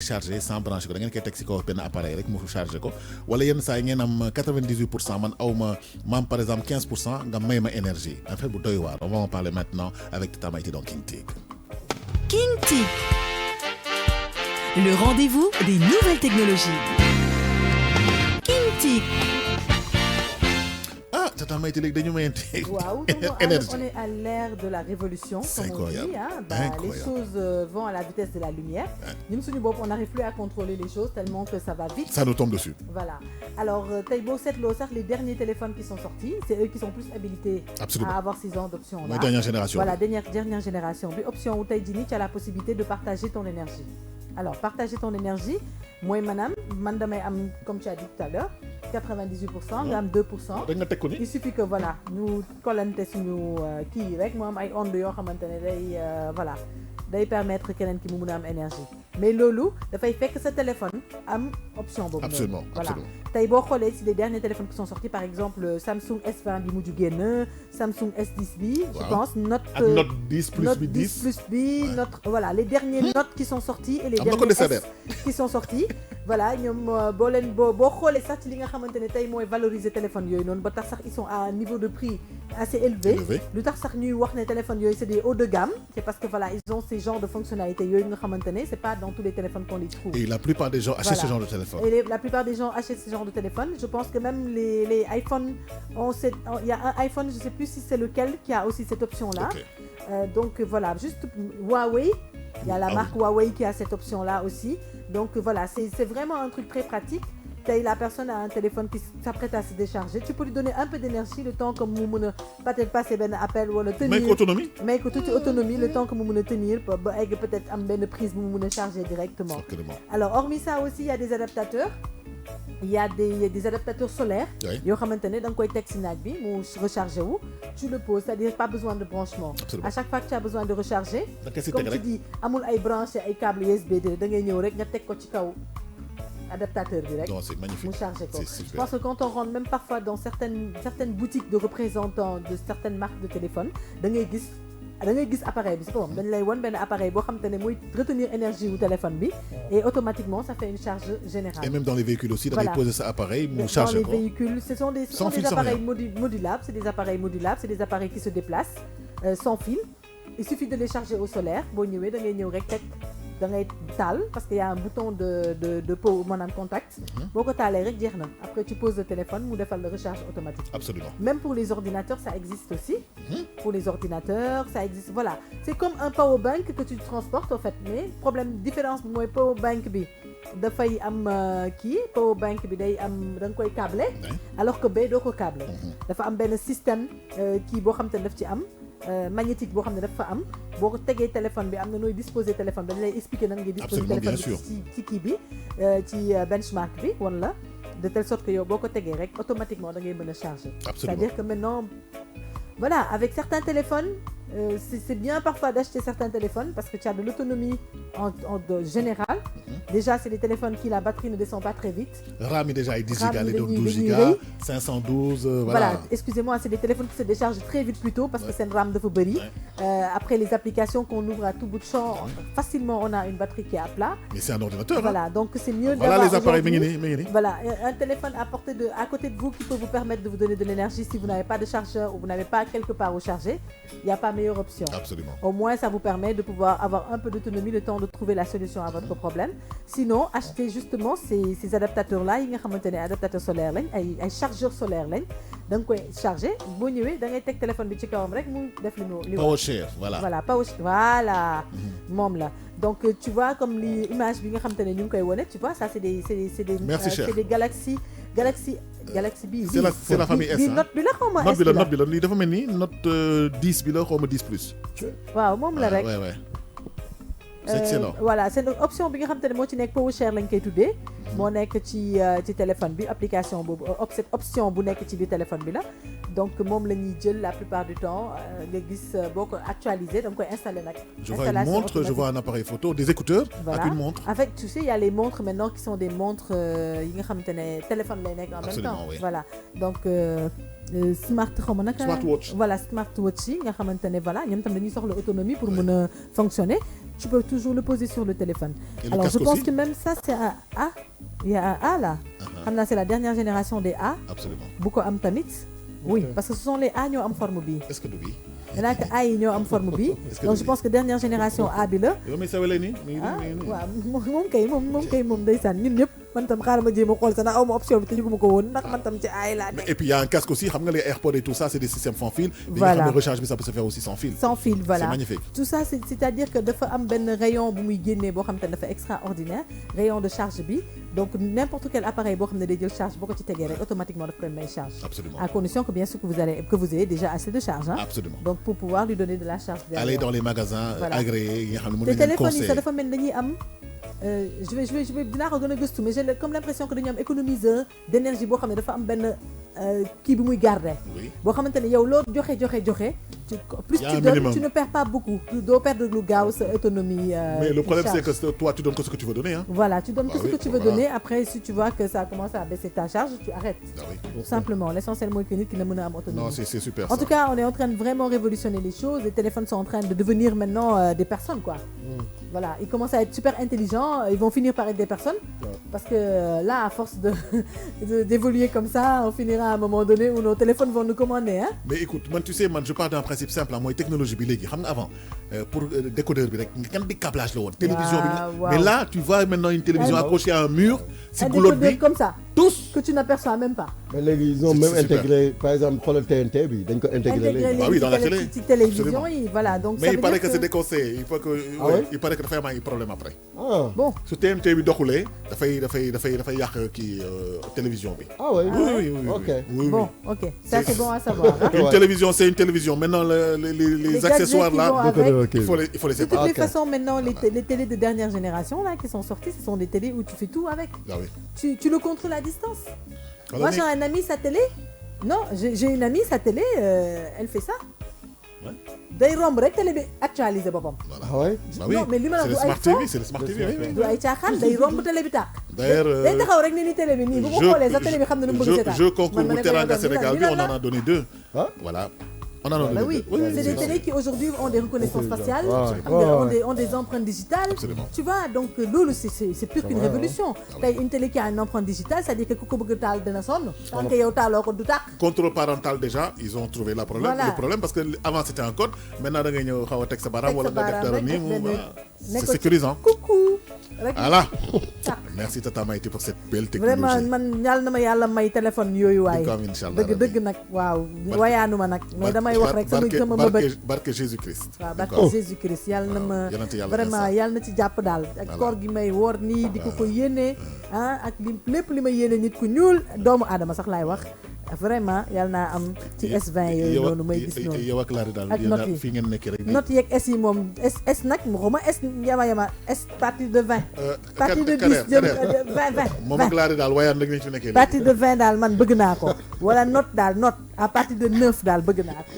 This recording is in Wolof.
chargé sans branche ko da ngeen koy teg si kaw benn appareil rek mu chargé ko wala yenn saa yi ngeen am 98% man aw ma par exemple 15% nga may ma énergie affaire bu doy waar. On va en parler maintenant avec Tata Maïté dans King Tig. King Tig, le rendez-vous des nouvelles technologies. King Tig. Ah, Tata Maïté léegi dañu mayante énergie. On est à l'ère de la révolution, c'est comme on dit. Les choses vont à la vitesse de la lumière. Nous, on n'arrive plus à contrôler les choses tellement que ça va vite. Ça nous tombe dessus. Voilà. Alors, les derniers téléphones qui sont sortis, c'est eux qui sont plus habilités à avoir ces genres d'options. La dernière génération. Voilà, dernière génération. Puis, option où tu as la possibilité de partager ton énergie. Alors, partager ton énergie, moi, madame, comme tu as dit tout à l'heure, 98%, gamme 2%. Il suffit que voilà, nous collons nous qui avec moi ay onde yo xamantene day voilà, day permettre keneen ki mu mëna am énergie. Mais lolu da fay fekk sa téléphone am option bobu. Absolument, voilà. Absolument. Tay bo xolé ci les derniers téléphones qui sont sortis par exemple Samsung S20 bi muju génn, Samsung S10 bi, je pense Note 10 plus Note bi 10 plus bi, Note voilà, les derniers Notes qui sont sortis et les derniers S qui sont sortis. Voilà, ñom bo xolé sax ci li nga xamantene tay moy valoriser téléphone yoy non ba tax sax ils sont à un niveau de prix assez élevé. Lu tax sax ñuy wax né téléphone yoy c'est des haut de gamme, c'est parce que voilà, ils ont ces genres de fonctionnalités yoy nga xamantene c'est pas dans tous les téléphones qu'on les trouve. Et la plupart des gens achètent ce genre de téléphone. Et la plupart des gens achètent ce genre de téléphone. Je pense que même les iPhones il y a un iPhone, je sais plus si c'est lequel qui a aussi cette option là. Donc voilà, juste Huawei, il y a la marque Huawei qui a cette option là aussi. Donc voilà, c'est vraiment un truc très pratique. La personne a un téléphone qui s'apprête à se décharger. Tu peux lui donner un peu d'énergie le temps que vous peut-être passer un appel ou le tenir. Mais toute autonomie le temps que vous pouvez tenir peut-être une prise vous pouvez charger directement. Alors hormis ça aussi il y a des adaptateurs. Il y a des adaptateurs solaires. Yo xamantene dang koy tek ci naaj bi mu recharger wu. Tu le poses, c'est-à-dire pas besoin de branchement. À chaque fois que tu as besoin de recharger, comme tu dis, amul ay branché ay câble USB da ngay ñëw rek nga tek ko ci kaw adaptateur direct. Non, c'est magnifique. Je pense que quand on rentre même parfois dans certaines boutiques de représentants de certaines marques de téléphone, da ngay gis appareil bi c'est comme dañ lay won ben appareil bo xamantene moy retenir énergie du téléphone bi et automatiquement ça fait une charge générale. Et même dans les véhicules aussi, da ngay poser ça appareil mu charge ko. Dans les véhicules, ce sont des appareils modulables, c'est des appareils qui se déplacent sans fil. Il suffit de les charger au solaire. Bo ñëwé da ngay ñëw rek tek da ngay taal parce qu'il y a un bouton de contact. Boko talé rek jeexna. Après tu poses le téléphone, mu defal la recharge automatique. Absolument. Même pour les ordinateurs, ça existe aussi. Pour les ordinateurs, ça existe. Voilà, c'est comme un power bank que tu transportes en fait. Mais différence moy power bank bi da fay am power bank bi day am dang koy câblé alors que bé doo ko câblé. Dafa am ben système qui bo xam te daf ci am. Magnétique boo xam ne dafa am boo ko tegee téléphone bi am na nooy disposer téléphone bi dañ lay expliquer nan ngay disposer téléphone bi ci kii bi ci benchmark bi wan la de telle sorte que yow boo ko tegee rek automatiquement da ngay mën a charger. C'est-à-dire que maintenant voilà, avec certains téléphones c'est bien parfois d'acheter certains téléphones parce que tu as de l'autonomie en général. Déjà, c'est des téléphones qui la batterie ne descend pas très vite. RAM est déjà 10 Go, les 12 Go, 512, voilà. Excusez-moi, c'est des téléphones qui se déchargent très vite plutôt parce que c'est une RAM de Foberi. Après les applications qu'on ouvre à tout bout de champ, facilement on a une batterie qui est à plat. Mais c'est un ordinateur. Voilà, donc c'est mieux d'avoir les appareils voilà, un téléphone à côté de vous qui peut vous permettre de vous donner de l'énergie si vous n'avez pas de chargeur ou vous n'avez pas quelque part où charger. Il n'y a pas meilleure option. Absolument. Au moins, ça vous permet de pouvoir avoir un peu d'autonomie, le temps de trouver la solution à votre problème. Sinon, achetez justement ces adaptateurs-là, il y a des adaptateurs solaires, des chargeurs solaires. Donc, charger, vous avez un téléphone qui est power share, voilà. Voilà, voilà. Donc, tu vois, comme l'image tu vois, ça c'est des Galaxy B. C'est la famille S. Note bi la xawma Note bi la li dafa melni Note 10 bi la xawma 10 plus. Waaw mom la rek. Ouais. C'est excellent. Voilà, c'est une option bi nga xamantene mo ci nek power share lañ koy tuddé. Mo nek ci téléphone bi application bobu cette option bu nek ci bi téléphone bi la. Donc mom lañuy jël la plupart du temps nga gis boko actualiser donc koy installer nak. Je vois une montre, je vois un appareil photo, des écouteurs avec une montre. Avec tu sais il y a les montres maintenant qui sont des montres yi nga xamantene téléphone lay nek en même temps. Oui. Voilà. Donc smartwatch. Voilà, smartwatch yi nga xamantene voilà ñom tam dañuy soxla autonomie pour mën fonctionner. tu peux toujours le poser sur le téléphone. Et le Alors je casque pense aussi? que même ça c'est un A. Il y a un A là. Xam naa c'est la dernière génération des A. Absolument. bu ko am tamit. Oui, parce que ce sont les A ñoo am forme bi. Est-ce que du bi? Il y en a que A yi ñoo am forme bi. Est-ce que Donc du je bi? pense que dernière génération A bi la. yow mi sawale nii mi ngi ah nii, mi ngi nii. waaw moom kay ndeysaan ñun ñëpp man tam xaaral ma jéem a xool sax na aw ma option bi te yëguma ko woon ndax man tam ci ay laa nekk. Et puis il y a un casque aussi, xam nga les AirPods et tout ça, c'est des systèmes sans fil. Mais Voilà. nga xam ne recharge bi ça peut se faire aussi sans fil. Sans fil, voilà. C'est magnifique. Tout ça, c'est-à-dire que dafa am benn rayon bu muy génnee boo xam te ne dafa extraordinaire rayon de charge bi donc n'importe quel appareil boo xam ne day jël charge boo ko ci tegee rek automatiquement daf koy may charge. Absolument. À condition que bien sûr que vous ayez déjà assez de charge. Hein? Absolument. Donc pour pouvoir lui donner de la charge. Aller dans les magasins Voilà. agréés yi nga xam ne mën te nañu leen téléphone yi conseiller. sax dafa mel dañuy am je vais dinaa ko gën a gëstu mais j'ai comme l'impression que dañu am économiseur d'énergie boo xam ne dafa am benn kii bi muy garder. Oui. boo xamante ne yow loo joxe plus Y a tu un donnes minimum. tu ne perds pas beaucoup doo perdre lu gaaw sa autonomie. Mais le problème charge. c'est que toi tu donnes que ce que tu veux donner hein. Voilà, tu donnes Bah que ce oui, que tu veux voilà. donner. Après, si tu vois que ça commence à baisser ta charge, tu arrêtes. Ah oui. Tout simplement. L'essentiel, moi, que nit ki na mën a am autonomie. Non, c'est super En ça. tout cas, on est en train de vraiment révolutionner les choses. Les téléphones sont en train de devenir maintenant des personnes, quoi. Voilà, ils commencent à être super intelligents. Ils vont finir par être des personnes. Parce que là, à force d'évoluer comme ça, on finira à un moment donné où nos téléphones vont nous commander. Hein? Mais écoute, man, tu sais, man, je pars d'un principe simple, moi, technologie bi léegi xam nga avant pour décodeur bi rek kan di câblage la woon. Télévision bi. Waaw. Mais là, tu vois maintenant une télévision accrochée à un mur, si Un goulotte décodeur bi comme ça, tous. que tu n'aperçois même pas. Mais léegi ils ont C'est- même c'est super. intégré par exemple xoolal TNT bi dañ ko intégré léegi. Bah oui, dans la télé. Petite télévision, Absolument. et voilà. Donc, Mais ça il veut paraît dire que c'est déconseillé, il faut que Ah ouais, ouais? il paraît que dafay am ay problème après. Ah Bon, Su TNT bi doxulee dafay yàq kii télévision bi. ah ouais. Oui. Ok. Oui. bon, ok. Ça, c'est bon à savoir. Hein? Une Ouais. télévision, c'est une télévision. Maintenant, les Les accessoires gadgets qui vont là, avec. Ok. il faut les De toutes séparer. les Ok. façons, maintenant, les télés de dernière génération là, qui sont sorties, ce sont des télés où tu fais tout avec. Ah oui. Tu le contrôles à distance. Alors, Moi, mais- j'ai un ami, sa télé. Non, j'ai une amie, sa télé, elle fait ça. Ouais. Day romb rek télé bi actualisé boppam. Ah ouais. Bah oui, Non, mais li ma la c'est le wax du ay Smart fo. TV, c'est le Smart TV. Oui, oui. Du ay caaxaan day romb télé bi tàkk. D'ailleurs, day taxaw rek ni télé bi nii bu ko xoolee sa télé bi xam na nu mu bëgg seetaan. je concours Man ma bu ne ko Teranga yow Sénégal bi, lan on la? en a donné 2. Ah. Voilà. On en a Bah donné oui, 2. c'est des télés qui aujourd'hui ont des reconnaissances faciales, Ouais. xam nga, Ouais. ont des empreintes digitales. Absolument. Tu vois, donc loolu c'est plus qu'une vrai, hein. révolution. Tey une télé qui a une empreinte digitale, c'est-à-dire que ku ko bëgg a taal dina sonn. Tant que yow taaloo ko du tàkk. Contrôle parental déjà, ils ont trouvé le problème parce que avant c'était un code, maintenant da ngay ñëw xaw a teg sa baaraam wala nga def dara nii mu voilà. C'est sécurisant. Coucou. Rek Voilà. tàkk. Merci Tata Maïté pour cette belle Vraiment technologie. man yàlla na ma yàlla may téléphone yooyu waay. Di ko am inch'Allah dëgg nag waaw wayaanu ma nag mais damay wax rek sama mëbët. barke Jésus-Christ. waaw D'accord. barke Jésus-Christ yàlla na ma yonent yàlla vraiment Insa. yàlla na ci jàpp daal ak Voilà. koor gi may woor nii di ko yéene ah ak lépp li ma yéene nit ku ñuul doomu aadama sax laay wax vraiment yàlla naa am ci S20 yooyu noonu may gis noonu yow ak Lari daal ak yéen note daal yi. fii ngeen nekk rek. note yeeg S yi moom S nag xawma S yama S partir de 20 partir de 10 jëm 20 moom ak Lari daal wayaan rek nañ fi nekkee. partir de 20 daal man bëgg naa ko wala note daal note à partir de 9 daal bëgg naa ko